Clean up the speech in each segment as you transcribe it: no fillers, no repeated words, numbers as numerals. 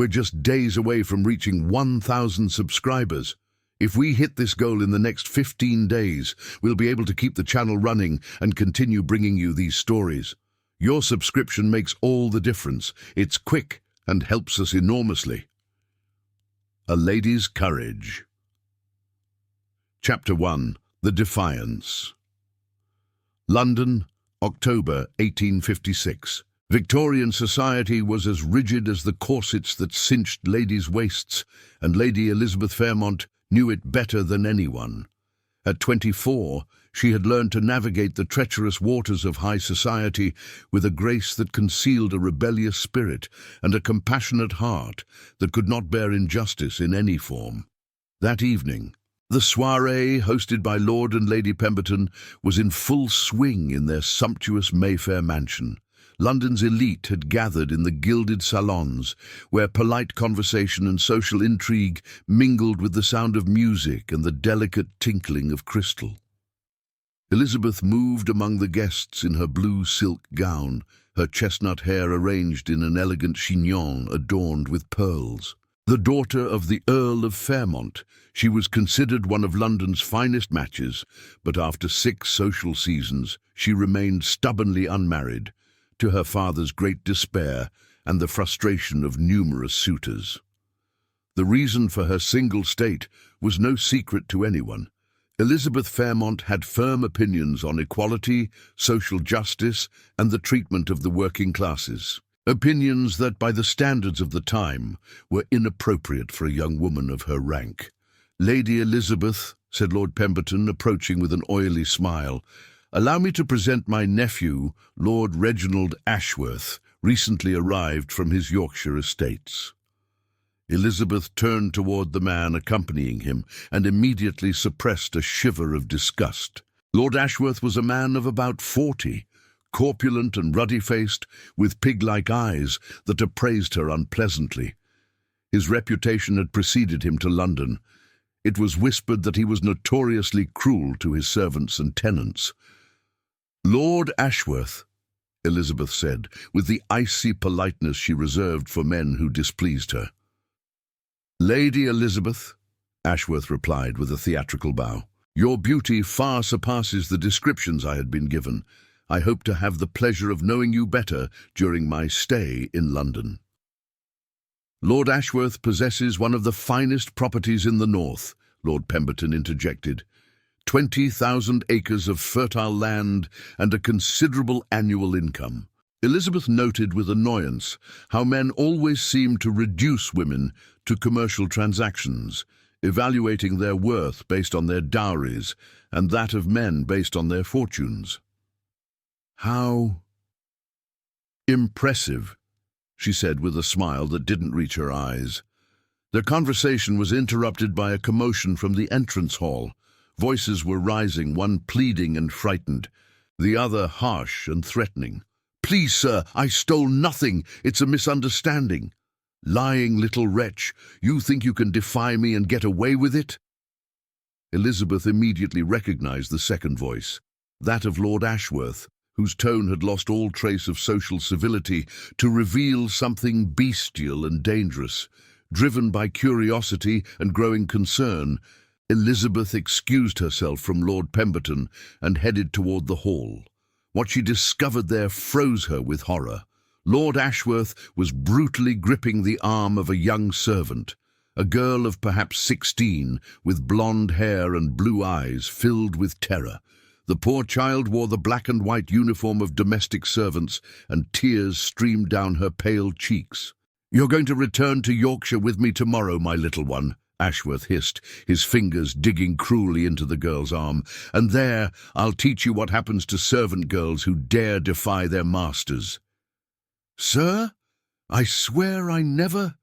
We're just days away from reaching 1,000 subscribers. If we hit this goal in the next 15 days, we'll be able to keep the channel running and continue bringing you these stories. Your subscription makes all the difference. It's quick and helps us enormously. A Lady's Courage. Chapter 1. The Defiance. London, October 1856. Victorian society was as rigid as the corsets that cinched ladies' waists, and Lady Elizabeth Fairmont knew it better than anyone. At 24, she had learned to navigate the treacherous waters of high society with a grace that concealed a rebellious spirit and a compassionate heart that could not bear injustice in any form. That evening, the soiree, hosted by Lord and Lady Pemberton, was in full swing in their sumptuous Mayfair mansion. London's elite had gathered in the gilded salons, where polite conversation and social intrigue mingled with the sound of music and the delicate tinkling of crystal. Elizabeth moved among the guests in her blue silk gown, her chestnut hair arranged in an elegant chignon adorned with pearls. The daughter of the Earl of Fairmont, she was considered one of London's finest matches, but after 6 social seasons, she remained stubbornly unmarried, to her father's great despair and the frustration of numerous suitors. The reason for her single state was no secret to anyone. Elizabeth Fairmont had firm opinions on equality, social justice, and the treatment of the working classes. Opinions that, by the standards of the time, were inappropriate for a young woman of her rank. "Lady Elizabeth," said Lord Pemberton, approaching with an oily smile, "allow me to present my nephew, Lord Reginald Ashworth, recently arrived from his Yorkshire estates." Elizabeth turned toward the man accompanying him and immediately suppressed a shiver of disgust. Lord Ashworth was a man of about 40, corpulent and ruddy-faced, with pig-like eyes that appraised her unpleasantly. His reputation had preceded him to London. It was whispered that he was notoriously cruel to his servants and tenants. "Lord Ashworth," Elizabeth said, with the icy politeness she reserved for men who displeased her. "Lady Elizabeth," Ashworth replied with a theatrical bow, "your beauty far surpasses the descriptions I had been given. I hope to have the pleasure of knowing you better during my stay in London." "Lord Ashworth possesses one of the finest properties in the north," Lord Pemberton interjected. 20,000 acres of fertile land and a considerable annual income. Elizabeth noted with annoyance how men always seemed to reduce women to commercial transactions, evaluating their worth based on their dowries and that of men based on their fortunes. "How impressive," she said with a smile that didn't reach her eyes. Their conversation was interrupted by a commotion from the entrance hall. Voices were rising, one pleading and frightened, the other harsh and threatening. "Please, sir, I stole nothing. It's a misunderstanding." "Lying little wretch, you think you can defy me and get away with it?" Elizabeth immediately recognized the second voice, that of Lord Ashworth, whose tone had lost all trace of social civility to reveal something bestial and dangerous. Driven by curiosity and growing concern, Elizabeth excused herself from Lord Pemberton and headed toward the hall. What she discovered there froze her with horror. Lord Ashworth was brutally gripping the arm of a young servant, a girl of perhaps 16, with blonde hair and blue eyes filled with terror. The poor child wore the black and white uniform of domestic servants, and tears streamed down her pale cheeks. "You're going to return to Yorkshire with me tomorrow, my little one," Ashworth hissed, his fingers digging cruelly into the girl's arm. "And there, I'll teach you what happens to servant girls who dare defy their masters." "Sir, I swear I never—"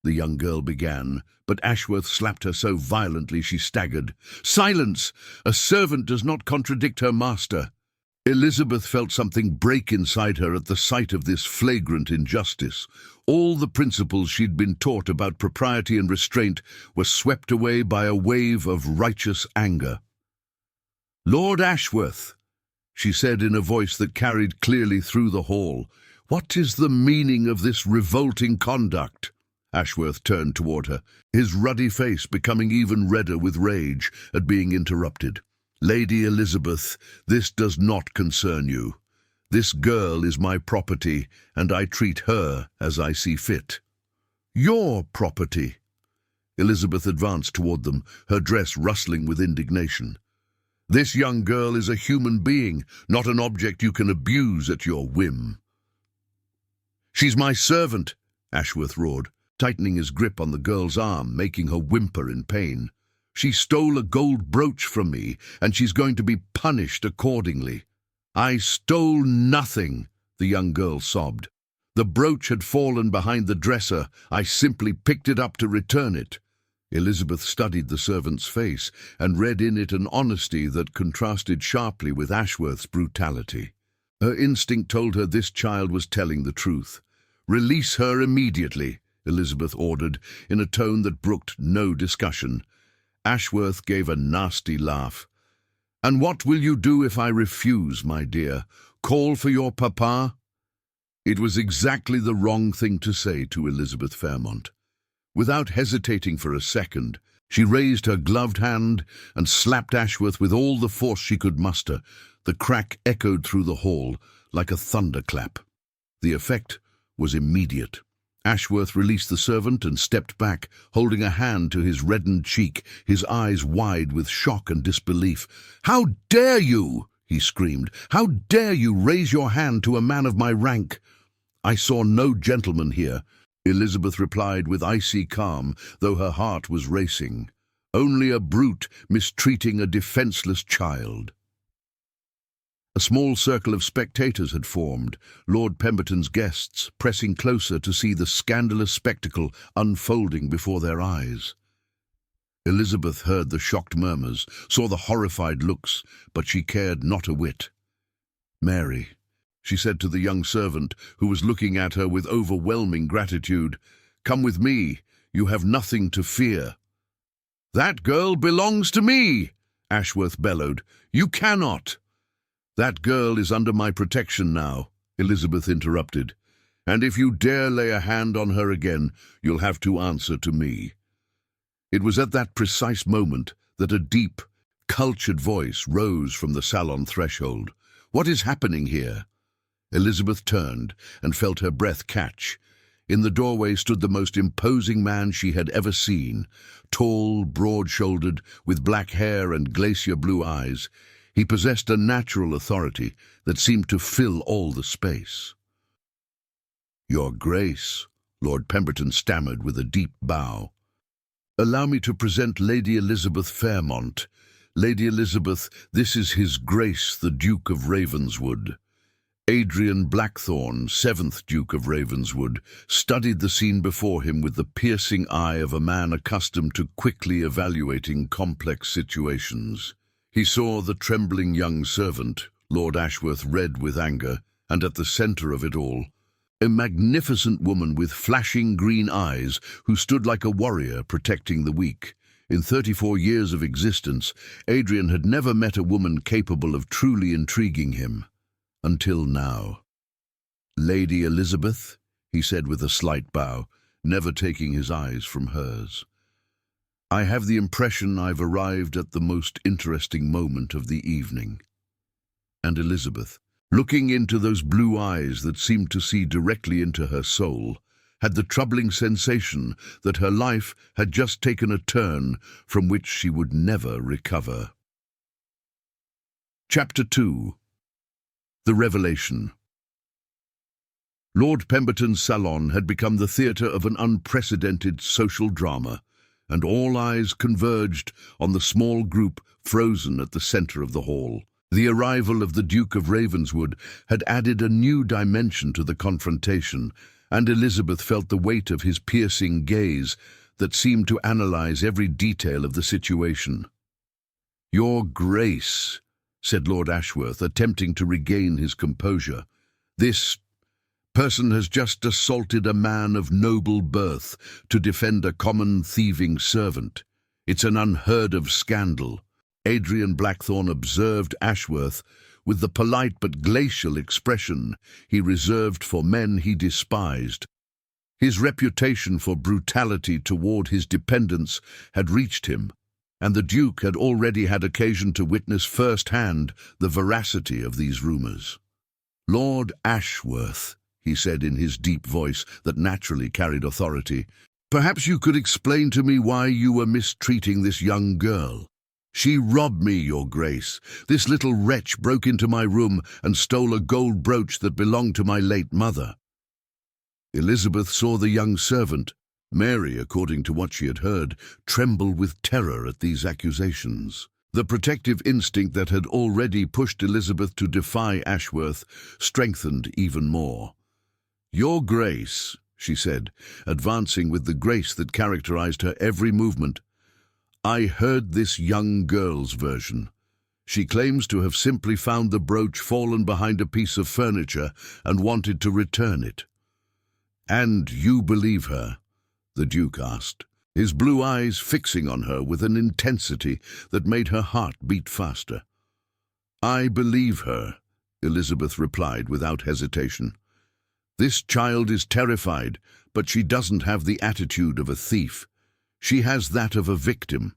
the young girl began, but Ashworth slapped her so violently she staggered. "Silence! A servant does not contradict her master." Elizabeth felt something break inside her at the sight of this flagrant injustice. All the principles she'd been taught about propriety and restraint were swept away by a wave of righteous anger. "Lord Ashworth," she said in a voice that carried clearly through the hall, "what is the meaning of this revolting conduct?" Ashworth turned toward her, his ruddy face becoming even redder with rage at being interrupted. "Lady Elizabeth, this does not concern you. This girl is my property, and I treat her as I see fit." "Your property?" Elizabeth advanced toward them, her dress rustling with indignation. "This young girl is a human being, not an object you can abuse at your whim." "She's my servant," Ashworth roared, tightening his grip on the girl's arm, making her whimper in pain. "She stole a gold brooch from me, and she's going to be punished accordingly." "I stole nothing," the young girl sobbed. "The brooch had fallen behind the dresser. I simply picked it up to return it." Elizabeth studied the servant's face and read in it an honesty that contrasted sharply with Ashworth's brutality. Her instinct told her this child was telling the truth. "Release her immediately," Elizabeth ordered, in a tone that brooked no discussion. Ashworth gave a nasty laugh. "And what will you do if I refuse, my dear? Call for your papa?" It was exactly the wrong thing to say to Elizabeth Fairmont. Without hesitating for a second, she raised her gloved hand and slapped Ashworth with all the force she could muster. The crack echoed through the hall like a thunderclap. The effect was immediate. Ashworth released the servant and stepped back, holding a hand to his reddened cheek, his eyes wide with shock and disbelief. "How dare you!" he screamed. "How dare you raise your hand to a man of my rank?" "I saw no gentleman here," Elizabeth replied with icy calm, though her heart was racing. "Only a brute mistreating a defenseless child." A small circle of spectators had formed, Lord Pemberton's guests pressing closer to see the scandalous spectacle unfolding before their eyes. Elizabeth heard the shocked murmurs, saw the horrified looks, but she cared not a whit. "Mary," she said to the young servant, who was looking at her with overwhelming gratitude, "come with me. You have nothing to fear." "That girl belongs to me," Ashworth bellowed. "You cannot." "That girl is under my protection now," Elizabeth interrupted. "And if you dare lay a hand on her again, you'll have to answer to me." It was at that precise moment that a deep, cultured voice rose from the salon threshold. "What is happening here?" Elizabeth turned and felt her breath catch. In the doorway stood the most imposing man she had ever seen, tall, broad-shouldered, with black hair and glacier-blue eyes. He possessed a natural authority that seemed to fill all the space. "Your Grace," Lord Pemberton stammered with a deep bow. "Allow me to present Lady Elizabeth Fairmont. Lady Elizabeth, this is His Grace the Duke of Ravenswood." Adrian Blackthorne, 7th Duke of Ravenswood, studied the scene before him with the piercing eye of a man accustomed to quickly evaluating complex situations. He saw the trembling young servant, Lord Ashworth, red with anger, and at the centre of it all, a magnificent woman with flashing green eyes who stood like a warrior protecting the weak. In 34 years of existence, Adrian had never met a woman capable of truly intriguing him. Until now. "Lady Elizabeth," he said with a slight bow, never taking his eyes from hers. "I have the impression I've arrived at the most interesting moment of the evening." And Elizabeth, looking into those blue eyes that seemed to see directly into her soul, had the troubling sensation that her life had just taken a turn from which she would never recover. Chapter 2. The Revelation. Lord Pemberton's salon had become the theatre of an unprecedented social drama, and all eyes converged on the small group frozen at the centre of the hall. The arrival of the Duke of Ravenswood had added a new dimension to the confrontation, and Elizabeth felt the weight of his piercing gaze that seemed to analyse every detail of the situation. "Your Grace," said Lord Ashworth, attempting to regain his composure, "this person has just assaulted a man of noble birth to defend a common thieving servant. It's an unheard-of scandal." Adrian Blackthorne observed Ashworth with the polite but glacial expression he reserved for men he despised. His reputation for brutality toward his dependents had reached him, and the Duke had already had occasion to witness firsthand the veracity of these rumours. "Lord Ashworth," he said in his deep voice that naturally carried authority, "perhaps you could explain to me why you were mistreating this young girl. She robbed me, your grace. This little wretch broke into my room and stole a gold brooch that belonged to my late mother." Elizabeth saw the young servant, Mary, according to what she had heard, tremble with terror at these accusations. The protective instinct that had already pushed Elizabeth to defy Ashworth strengthened even more. "Your Grace," she said, advancing with the grace that characterized her every movement, "I heard this young girl's version. She claims to have simply found the brooch fallen behind a piece of furniture and wanted to return it." "And you believe her?" the Duke asked, his blue eyes fixing on her with an intensity that made her heart beat faster. "I believe her," Elizabeth replied without hesitation. "This child is terrified, but she doesn't have the attitude of a thief. She has that of a victim."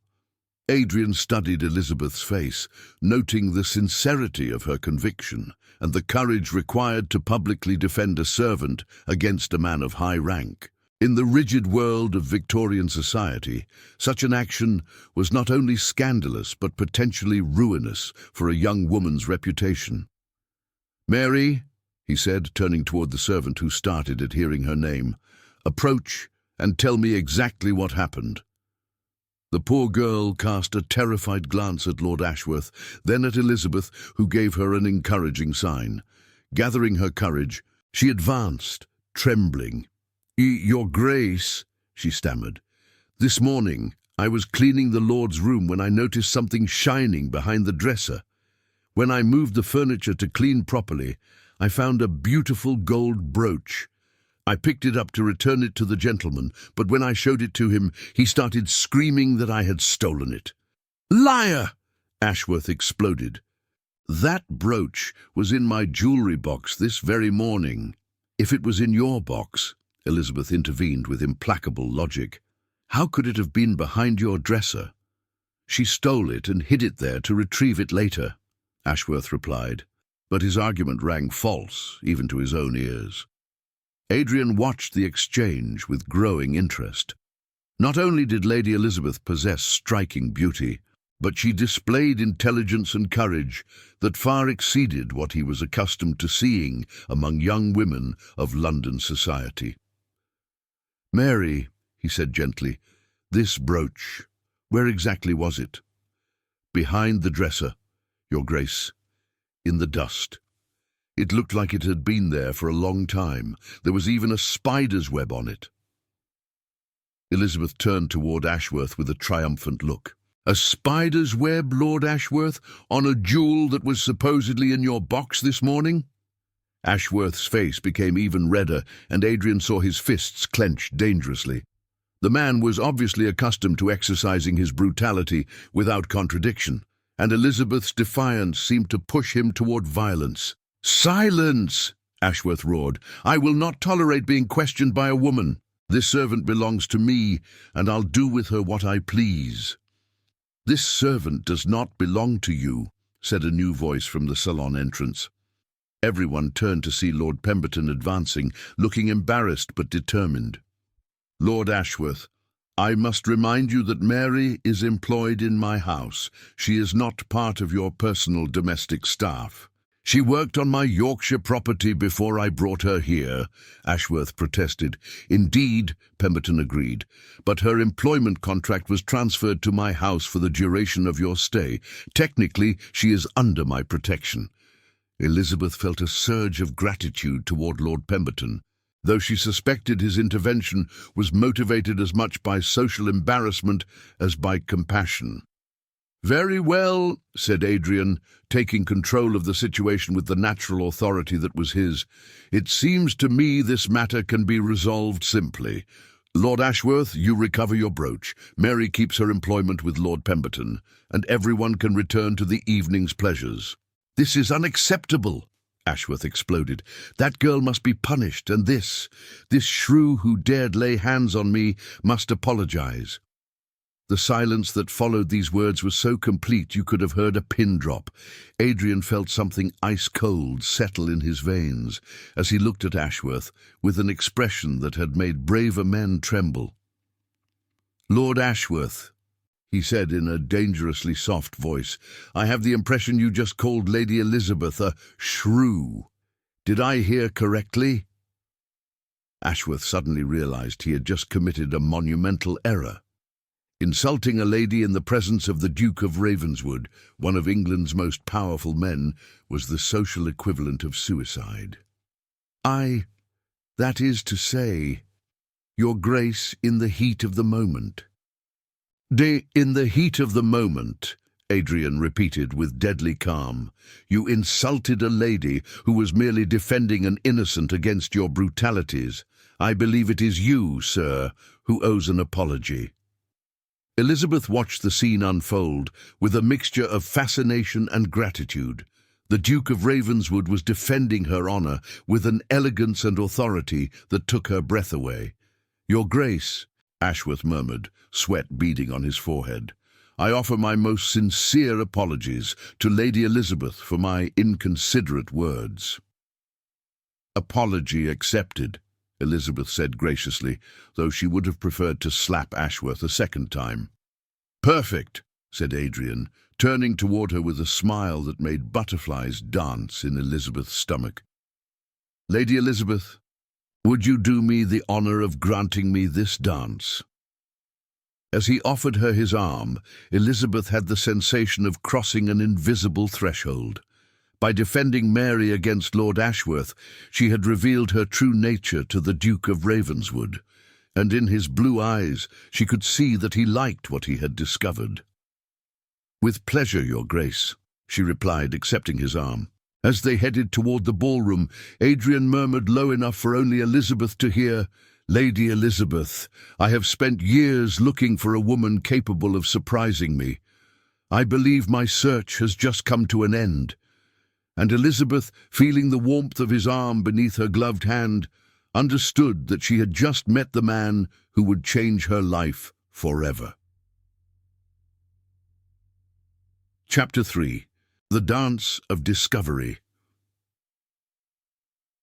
Adrian studied Elizabeth's face, noting the sincerity of her conviction and the courage required to publicly defend a servant against a man of high rank. In the rigid world of Victorian society, such an action was not only scandalous but potentially ruinous for a young woman's reputation. "Mary," he said, turning toward the servant who started at hearing her name, "approach and tell me exactly what happened." The poor girl cast a terrified glance at Lord Ashworth, then at Elizabeth, who gave her an encouraging sign. Gathering her courage, she advanced, trembling. "Your Grace," she stammered, "this morning I was cleaning the Lord's room when I noticed something shining behind the dresser. When I moved the furniture to clean properly, I found a beautiful gold brooch. I picked it up to return it to the gentleman, but when I showed it to him, he started screaming that I had stolen it." "Liar!" Ashworth exploded. "That brooch was in my jewelry box this very morning." "If it was in your box," Elizabeth intervened with implacable logic, "how could it have been behind your dresser?" "She stole it and hid it there to retrieve it later," Ashworth replied, but his argument rang false even to his own ears. Adrian watched the exchange with growing interest. Not only did Lady Elizabeth possess striking beauty, but she displayed intelligence and courage that far exceeded what he was accustomed to seeing among young women of London society. "Mary," he said gently, "this brooch, where exactly was it?" "Behind the dresser, your Grace, in the dust. It looked like it had been there for a long time. There was even a spider's web on it." Elizabeth turned toward Ashworth with a triumphant look. "A spider's web, Lord Ashworth, on a jewel that was supposedly in your box this morning?" Ashworth's face became even redder, and Adrian saw his fists clench dangerously. The man was obviously accustomed to exercising his brutality without contradiction, and Elizabeth's defiance seemed to push him toward violence. "Silence!" Ashworth roared. "I will not tolerate being questioned by a woman. This servant belongs to me, and I'll do with her what I please." "This servant does not belong to you," said a new voice from the salon entrance. Everyone turned to see Lord Pemberton advancing, looking embarrassed but determined. "Lord Ashworth, I must remind you that Mary is employed in my house. She is not part of your personal domestic staff." "She worked on my Yorkshire property before I brought her here," Ashworth protested. "Indeed," Pemberton agreed, "but her employment contract was transferred to my house for the duration of your stay. Technically, she is under my protection." Elizabeth felt a surge of gratitude toward Lord Pemberton, though she suspected his intervention was motivated as much by social embarrassment as by compassion. "Very well," said Adrian, taking control of the situation with the natural authority that was his. "It seems to me this matter can be resolved simply. Lord Ashworth, you recover your brooch. Mary keeps her employment with Lord Pemberton, and everyone can return to the evening's pleasures." "This is unacceptable," Ashworth exploded. "That girl must be punished, and this shrew who dared lay hands on me must apologize." The silence that followed these words was so complete you could have heard a pin drop. Adrian felt something ice-cold settle in his veins as he looked at Ashworth with an expression that had made braver men tremble. "Lord Ashworth," he said in a dangerously soft voice, "I have the impression you just called Lady Elizabeth a shrew. Did I hear correctly?" Ashworth suddenly realized he had just committed a monumental error. Insulting a lady in the presence of the Duke of Ravenswood, one of England's most powerful men, was the social equivalent of suicide. That is to say, Your Grace, in the heat of the moment." In the heat of the moment," Adrian repeated with deadly calm. "You insulted a lady who was merely defending an innocent against your brutalities. I believe it is you, sir, who owes an apology." Elizabeth watched the scene unfold with a mixture of fascination and gratitude. The Duke of Ravenswood was defending her honor with an elegance and authority that took her breath away. "Your Grace," Ashworth murmured, sweat beading on his forehead, "I offer my most sincere apologies to Lady Elizabeth for my inconsiderate words." "Apology accepted," Elizabeth said graciously, though she would have preferred to slap Ashworth a second time. "Perfect," said Adrian, turning toward her with a smile that made butterflies dance in Elizabeth's stomach. "Lady Elizabeth, would you do me the honor of granting me this dance?" As he offered her his arm, Elizabeth had the sensation of crossing an invisible threshold. By defending Mary against Lord Ashworth, she had revealed her true nature to the Duke of Ravenswood, and in his blue eyes she could see that he liked what he had discovered. "With pleasure, Your Grace," she replied, accepting his arm. As they headed toward the ballroom, Adrian murmured low enough for only Elizabeth to hear, "Lady Elizabeth, I have spent years looking for a woman capable of surprising me. I believe my search has just come to an end." And Elizabeth, feeling the warmth of his arm beneath her gloved hand, understood that she had just met the man who would change her life forever. Chapter 3. The Dance of Discovery.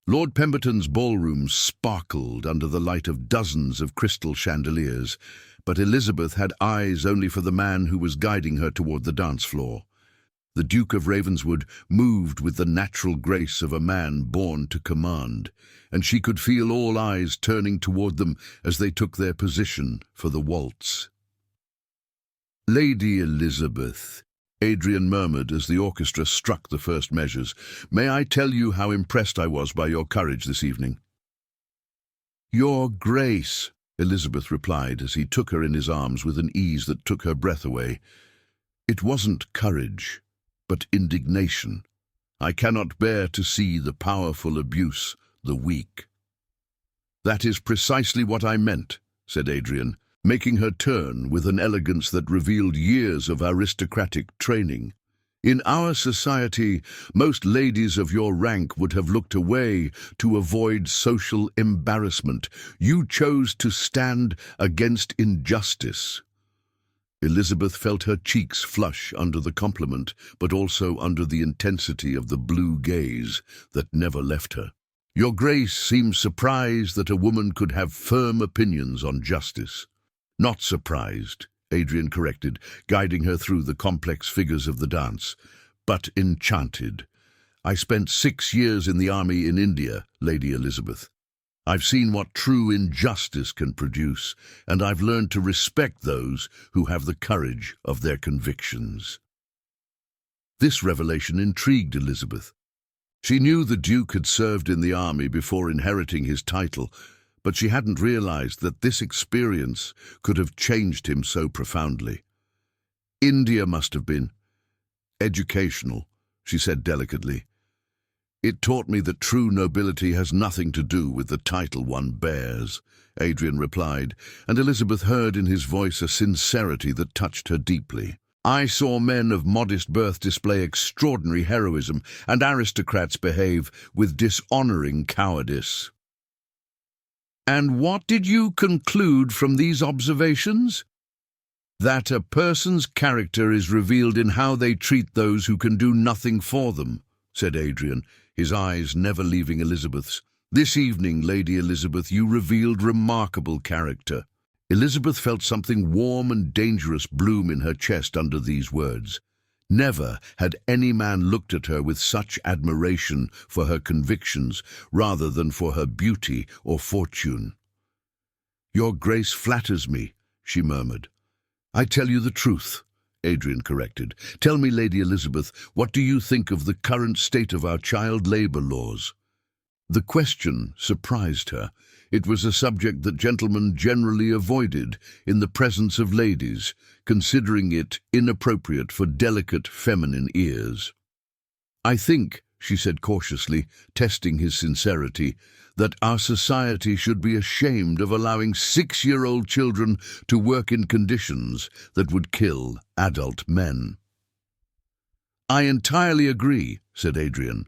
Lord Pemberton's ballroom sparkled under the light of dozens of crystal chandeliers, but Elizabeth had eyes only for the man who was guiding her toward the dance floor. The Duke of Ravenswood moved with the natural grace of a man born to command, and she could feel all eyes turning toward them as they took their position for the waltz. "Lady Elizabeth," Adrian murmured as the orchestra struck the first measures, "may I tell you how impressed I was by your courage this evening?" "Your Grace," Elizabeth replied as he took her in his arms with an ease that took her breath away. "It wasn't courage, but indignation. I cannot bear to see the powerful abuse the weak." "That is precisely what I meant," said Adrian, making her turn with an elegance that revealed years of aristocratic training. "In our society, most ladies of your rank would have looked away to avoid social embarrassment. You chose to stand against injustice." Elizabeth felt her cheeks flush under the compliment, but also under the intensity of the blue gaze that never left her. "Your Grace seems surprised that a woman could have firm opinions on justice." "Not surprised," Adrian corrected, guiding her through the complex figures of the dance, "but enchanted. I spent 6 years in the army in India, Lady Elizabeth. I've seen what true injustice can produce, and I've learned to respect those who have the courage of their convictions." This revelation intrigued Elizabeth. She knew the Duke had served in the army before inheriting his title, but she hadn't realized that this experience could have changed him so profoundly. "India must have been educational," she said delicately. "It taught me that true nobility has nothing to do with the title one bears," Adrian replied, and Elizabeth heard in his voice a sincerity that touched her deeply. I saw men of modest birth display extraordinary heroism, and aristocrats behave with dishonouring cowardice. And what did you conclude from these observations? That a person's character is revealed in how they treat those who can do nothing for them, said Adrian, his eyes never leaving Elizabeth's. This evening, Lady Elizabeth, you revealed remarkable character. Elizabeth felt something warm and dangerous bloom in her chest under these words. Never had any man looked at her with such admiration for her convictions rather than for her beauty or fortune. Your Grace flatters me, she murmured. I tell you the truth, Adrian corrected. Tell me, Lady Elizabeth, what do you think of the current state of our child labour laws? The question surprised her. It was a subject that gentlemen generally avoided in the presence of ladies, considering it inappropriate for delicate feminine ears. I think, she said cautiously, testing his sincerity, that our society should be ashamed of allowing 6-year-old children to work in conditions that would kill adult men. I entirely agree, said Adrian,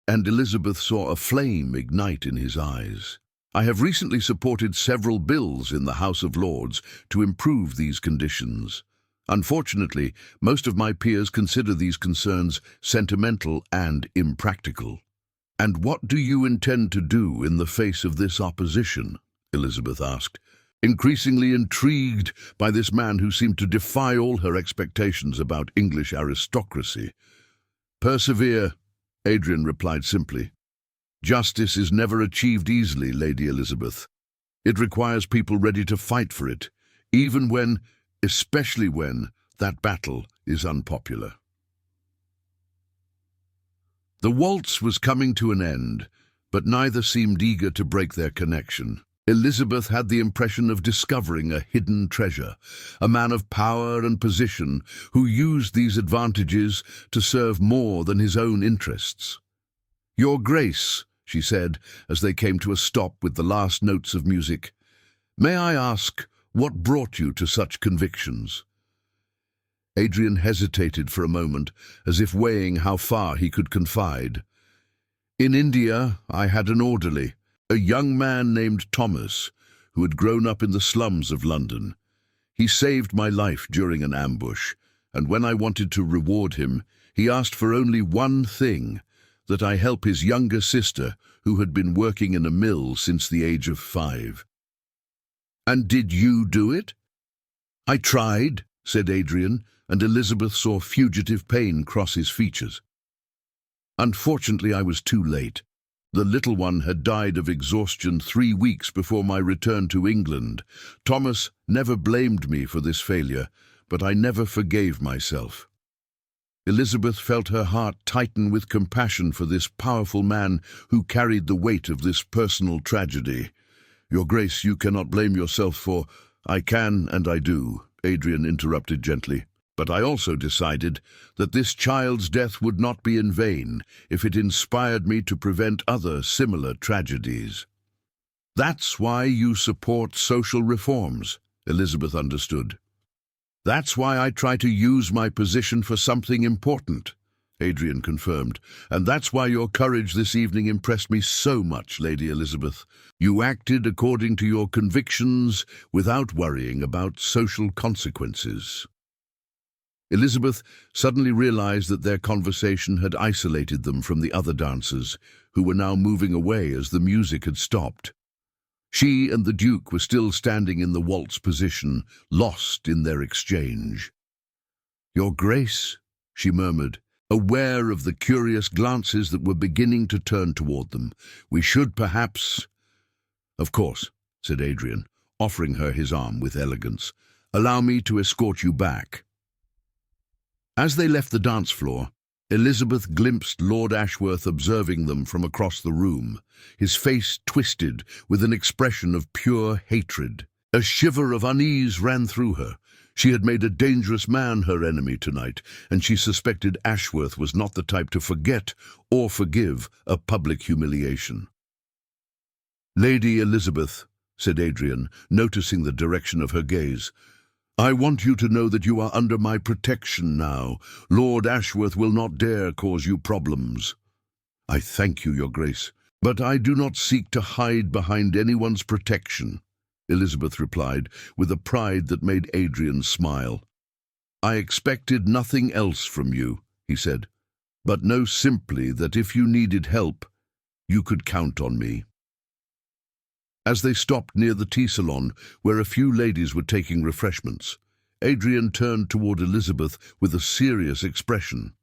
and Elizabeth saw a flame ignite in his eyes. I have recently supported several bills in the House of Lords to improve these conditions. Unfortunately, most of my peers consider these concerns sentimental and impractical. And what do you intend to do in the face of this opposition? Elizabeth asked, increasingly intrigued by this man who seemed to defy all her expectations about English aristocracy. Persevere, Adrian replied simply. Justice is never achieved easily, Lady Elizabeth. It requires people ready to fight for it, even when, especially when, that battle is unpopular. The waltz was coming to an end, but neither seemed eager to break their connection. Elizabeth had the impression of discovering a hidden treasure, a man of power and position who used these advantages to serve more than his own interests. Your Grace, she said, as they came to a stop with the last notes of music, may I ask what brought you to such convictions? Adrian hesitated for a moment, as if weighing how far he could confide. In India, I had an orderly, a young man named Thomas, who had grown up in the slums of London. He saved my life during an ambush, and when I wanted to reward him, he asked for only one thing, that I help his younger sister, who had been working in a mill since the age of 5. And did you do it? I tried, said Adrian, and Elizabeth saw fugitive pain cross his features. Unfortunately, I was too late. The little one had died of exhaustion 3 weeks before my return to England. Thomas never blamed me for this failure, but I never forgave myself. Elizabeth felt her heart tighten with compassion for this powerful man who carried the weight of this personal tragedy. Your Grace, you cannot blame yourself for— I can and I do, Adrian interrupted gently. But I also decided that this child's death would not be in vain if it inspired me to prevent other similar tragedies. That's why you support social reforms, Elizabeth understood. That's why I try to use my position for something important, Adrian confirmed. And that's why your courage this evening impressed me so much, Lady Elizabeth. You acted according to your convictions without worrying about social consequences. Elizabeth suddenly realized that their conversation had isolated them from the other dancers, who were now moving away as the music had stopped. She and the Duke were still standing in the waltz position, lost in their exchange. Your Grace, she murmured, aware of the curious glances that were beginning to turn toward them, we should perhaps— Of course, said Adrian, offering her his arm with elegance. Allow me to escort you back. As they left the dance floor, Elizabeth glimpsed Lord Ashworth observing them from across the room, his face twisted with an expression of pure hatred. A shiver of unease ran through her. She had made a dangerous man her enemy tonight, and she suspected Ashworth was not the type to forget or forgive a public humiliation. Lady Elizabeth, said Adrian, noticing the direction of her gaze, I want you to know that you are under my protection now. Lord Ashworth will not dare cause you problems. I thank you, your grace, but I do not seek to hide behind anyone's protection, Elizabeth replied, with a pride that made Adrian smile. I expected nothing else from you, he said, but know simply that if you needed help, you could count on me. As they stopped near the tea salon, where a few ladies were taking refreshments, Adrian turned toward Elizabeth with a serious expression.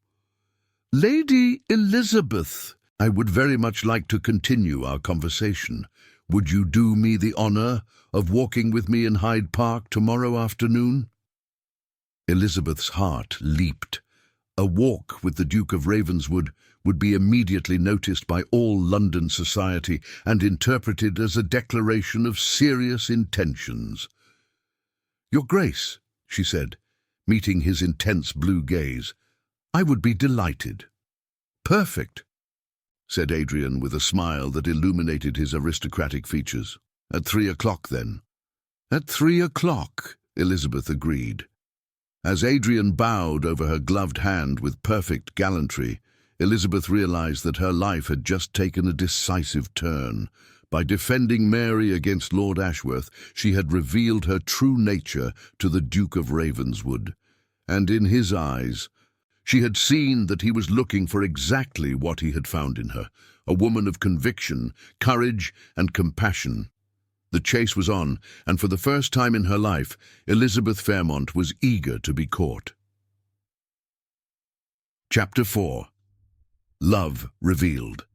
Lady Elizabeth, I would very much like to continue our conversation. Would you do me the honor of walking with me in Hyde Park tomorrow afternoon? Elizabeth's heart leaped. A walk with the Duke of Ravenswood would be immediately noticed by all London society and interpreted as a declaration of serious intentions. Your Grace, she said, meeting his intense blue gaze, I would be delighted. Perfect, said Adrian with a smile that illuminated his aristocratic features. At 3 o'clock, then. At 3 o'clock, Elizabeth agreed. As Adrian bowed over her gloved hand with perfect gallantry, Elizabeth realized that her life had just taken a decisive turn. By defending Mary against Lord Ashworth, she had revealed her true nature to the Duke of Ravenswood. And in his eyes, she had seen that he was looking for exactly what he had found in her, a woman of conviction, courage, and compassion. The chase was on, and for the first time in her life, Elizabeth Fairmont was eager to be caught. Chapter 4. Love Revealed.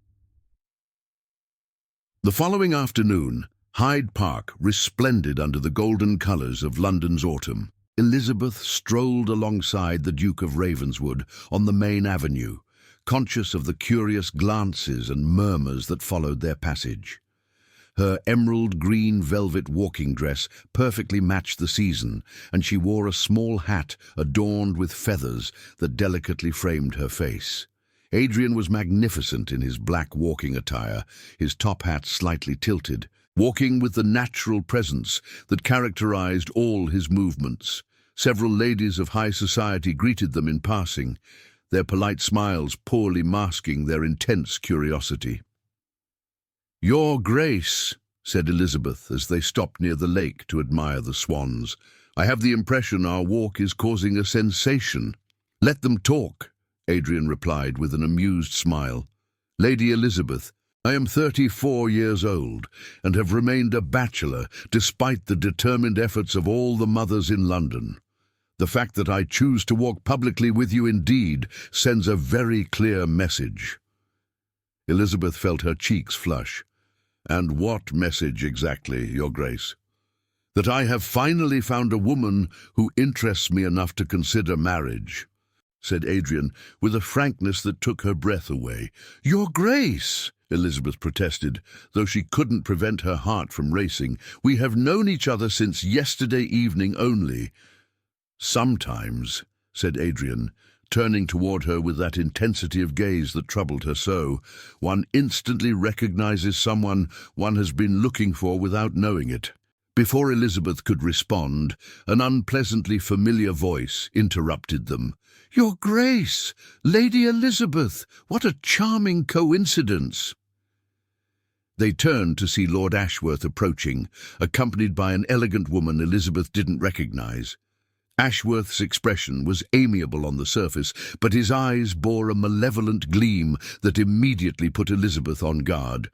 The following afternoon, Hyde Park resplended under the golden colours of London's autumn. Elizabeth strolled alongside the Duke of Ravenswood on the main avenue, conscious of the curious glances and murmurs that followed their passage. Her emerald green velvet walking dress perfectly matched the season, and she wore a small hat adorned with feathers that delicately framed her face. Adrian was magnificent in his black walking attire, his top hat slightly tilted, walking with the natural presence that characterized all his movements. Several ladies of high society greeted them in passing, their polite smiles poorly masking their intense curiosity. Your Grace, said Elizabeth as they stopped near the lake to admire the swans, I have the impression our walk is causing a sensation. Let them talk, Adrian replied with an amused smile. Lady Elizabeth, I am 34 years old and have remained a bachelor despite the determined efforts of all the mothers in London. The fact that I choose to walk publicly with you indeed sends a very clear message. Elizabeth felt her cheeks flush. And what message exactly, Your Grace? That I have finally found a woman who interests me enough to consider marriage, said Adrian with a frankness that took her breath away. Your Grace, Elizabeth protested, though she couldn't prevent her heart from racing. We have known each other since yesterday evening only. Sometimes, said Adrian, turning toward her with that intensity of gaze that troubled her so, one instantly recognizes someone one has been looking for without knowing it. Before Elizabeth could respond, an unpleasantly familiar voice interrupted them. Your Grace, Lady Elizabeth, what a charming coincidence! They turned to see Lord Ashworth approaching, accompanied by an elegant woman Elizabeth didn't recognize. Ashworth's expression was amiable on the surface, but his eyes bore a malevolent gleam that immediately put Elizabeth on guard.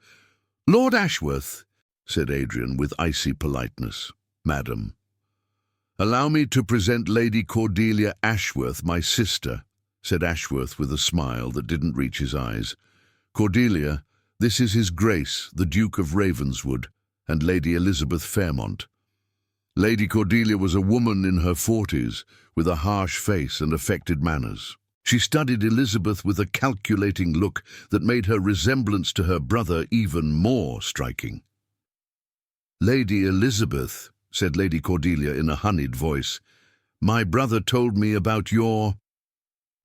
Lord Ashworth, said Adrian with icy politeness. Madam. Allow me to present Lady Cordelia Ashworth, my sister, said Ashworth with a smile that didn't reach his eyes. Cordelia, this is His Grace, the Duke of Ravenswood, and Lady Elizabeth Fairmont. Lady Cordelia was a woman in her 40s, with a harsh face and affected manners. She studied Elizabeth with a calculating look that made her resemblance to her brother even more striking. Lady Elizabeth, said Lady Cordelia in a honeyed voice, my brother told me about your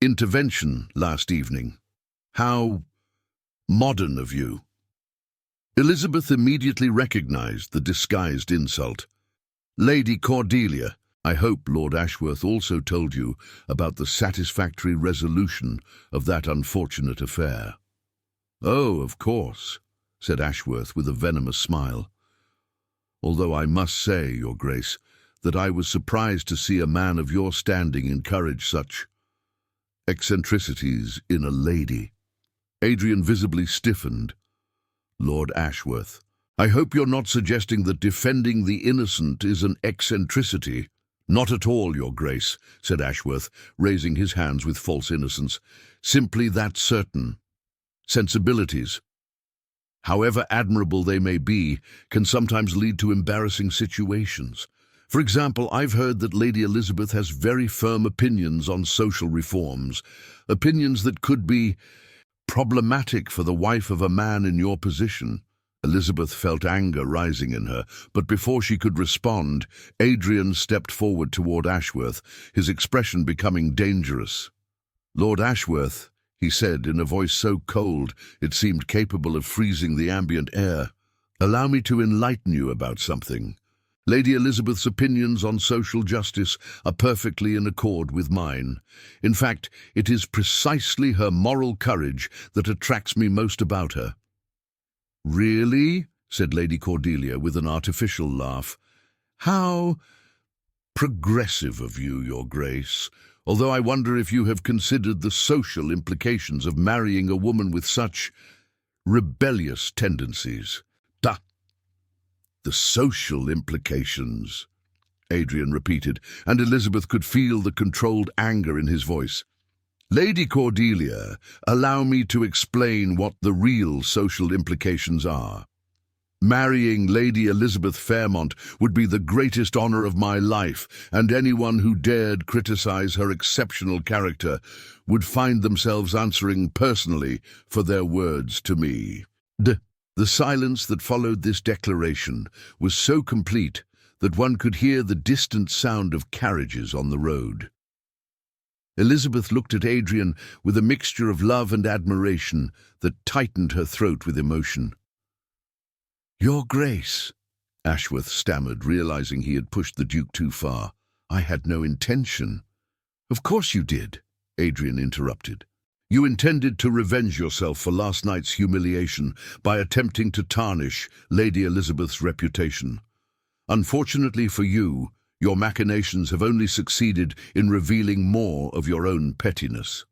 intervention last evening. How modern of you. Elizabeth immediately recognized the disguised insult. Lady Cordelia, I hope Lord Ashworth also told you about the satisfactory resolution of that unfortunate affair." "Oh, of course," said Ashworth with a venomous smile. "Although I must say, Your Grace, that I was surprised to see a man of your standing encourage such eccentricities in a lady." Adrian visibly stiffened. "Lord Ashworth, I hope you're not suggesting that defending the innocent is an eccentricity." "Not at all, Your Grace," said Ashworth, raising his hands with false innocence. "Simply that certain sensibilities, however admirable they may be, can sometimes lead to embarrassing situations. For example, I've heard that Lady Elizabeth has very firm opinions on social reforms, opinions that could be problematic for the wife of a man in your position." Elizabeth felt anger rising in her, but before she could respond, Adrian stepped forward toward Ashworth, his expression becoming dangerous. "Lord Ashworth," he said in a voice so cold it seemed capable of freezing the ambient air, "allow me to enlighten you about something. Lady Elizabeth's opinions on social justice are perfectly in accord with mine. In fact, it is precisely her moral courage that attracts me most about her." "Really?" said Lady Cordelia with an artificial laugh. "How progressive of you, Your Grace, although I wonder if you have considered the social implications of marrying a woman with such rebellious tendencies." "The social implications," Adrian repeated, and Elizabeth could feel the controlled anger in his voice. "Lady Cordelia, allow me to explain what the real social implications are. Marrying Lady Elizabeth Fairmont would be the greatest honor of my life, and anyone who dared criticize her exceptional character would find themselves answering personally for their words to me." The silence that followed this declaration was so complete that one could hear the distant sound of carriages on the road. Elizabeth looked at Adrian with a mixture of love and admiration that tightened her throat with emotion. "Your Grace," Ashworth stammered, realizing he had pushed the Duke too far. "I had no intention." "Of course you did," Adrian interrupted. "You intended to revenge yourself for last night's humiliation by attempting to tarnish Lady Elizabeth's reputation. Unfortunately for you, your machinations have only succeeded in revealing more of your own pettiness."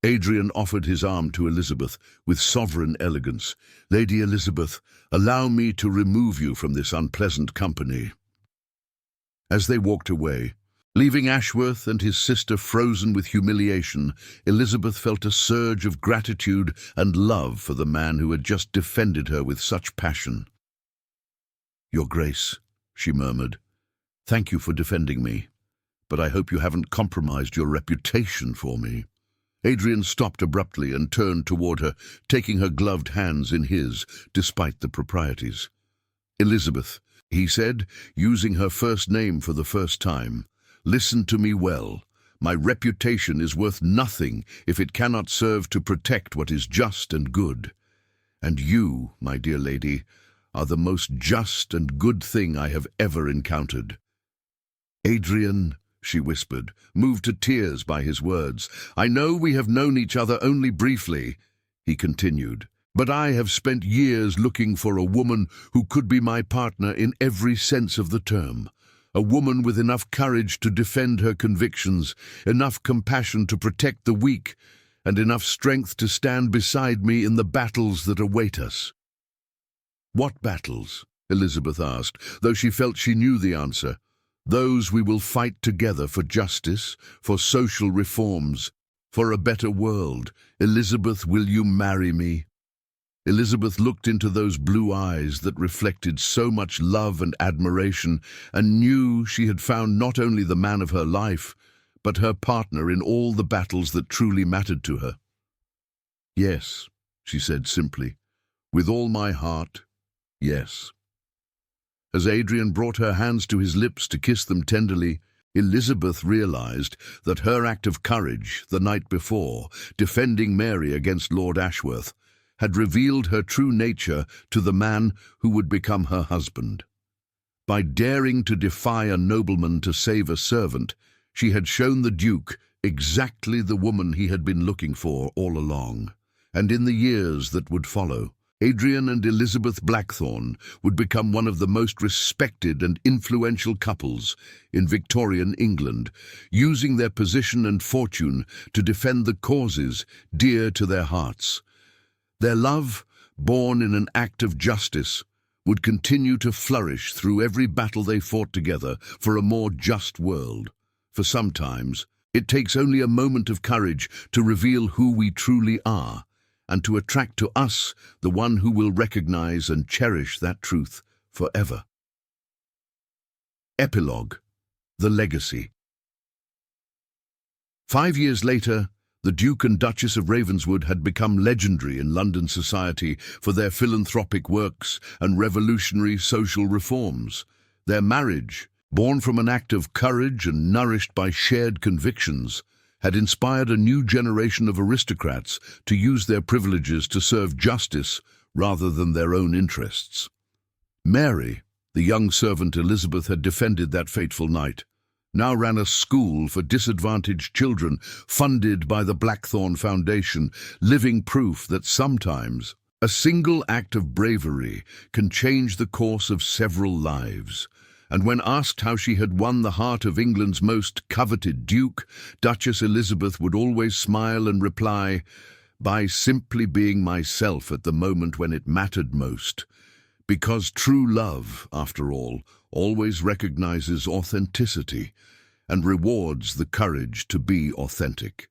Adrian offered his arm to Elizabeth with sovereign elegance. "Lady Elizabeth, allow me to remove you from this unpleasant company." As they walked away, leaving Ashworth and his sister frozen with humiliation, Elizabeth felt a surge of gratitude and love for the man who had just defended her with such passion. "Your Grace," she murmured, "thank you for defending me, but I hope you haven't compromised your reputation for me." Adrian stopped abruptly and turned toward her, taking her gloved hands in his, despite the proprieties. "Elizabeth," he said, using her first name for the first time, "listen to me well. My reputation is worth nothing if it cannot serve to protect what is just and good. And you, my dear lady, are the most just and good thing I have ever encountered." "Adrian," she whispered, moved to tears by his words, "I know we have known each other only briefly," he continued, "but I have spent years looking for a woman who could be my partner in every sense of the term. A woman with enough courage to defend her convictions, enough compassion to protect the weak, and enough strength to stand beside me in the battles that await us." "What battles?" Elizabeth asked, though she felt she knew the answer. "Those we will fight together for justice, for social reforms, for a better world. Elizabeth, will you marry me?" Elizabeth looked into those blue eyes that reflected so much love and admiration, and knew she had found not only the man of her life, but her partner in all the battles that truly mattered to her. "Yes," she said simply, "with all my heart, yes." As Adrian brought her hands to his lips to kiss them tenderly, Elizabeth realized that her act of courage the night before, defending Mary against Lord Ashworth, had revealed her true nature to the man who would become her husband. By daring to defy a nobleman to save a servant, she had shown the Duke exactly the woman he had been looking for all along. And in the years that would follow, Adrian and Elizabeth Blackthorne would become one of the most respected and influential couples in Victorian England, using their position and fortune to defend the causes dear to their hearts. Their love, born in an act of justice, would continue to flourish through every battle they fought together for a more just world. For sometimes, it takes only a moment of courage to reveal who we truly are, and to attract to us the one who will recognize and cherish that truth forever. Epilogue: The Legacy. 5 years later, the Duke and Duchess of Ravenswood had become legendary in London society for their philanthropic works and revolutionary social reforms. Their marriage, born from an act of courage and nourished by shared convictions, had inspired a new generation of aristocrats to use their privileges to serve justice rather than their own interests. Mary, the young servant Elizabeth had defended that fateful night, now ran a school for disadvantaged children funded by the Blackthorne Foundation, living proof that sometimes a single act of bravery can change the course of several lives. And when asked how she had won the heart of England's most coveted Duke, Duchess Elizabeth would always smile and reply, "By simply being myself at the moment when it mattered most." Because true love, after all, always recognizes authenticity and rewards the courage to be authentic.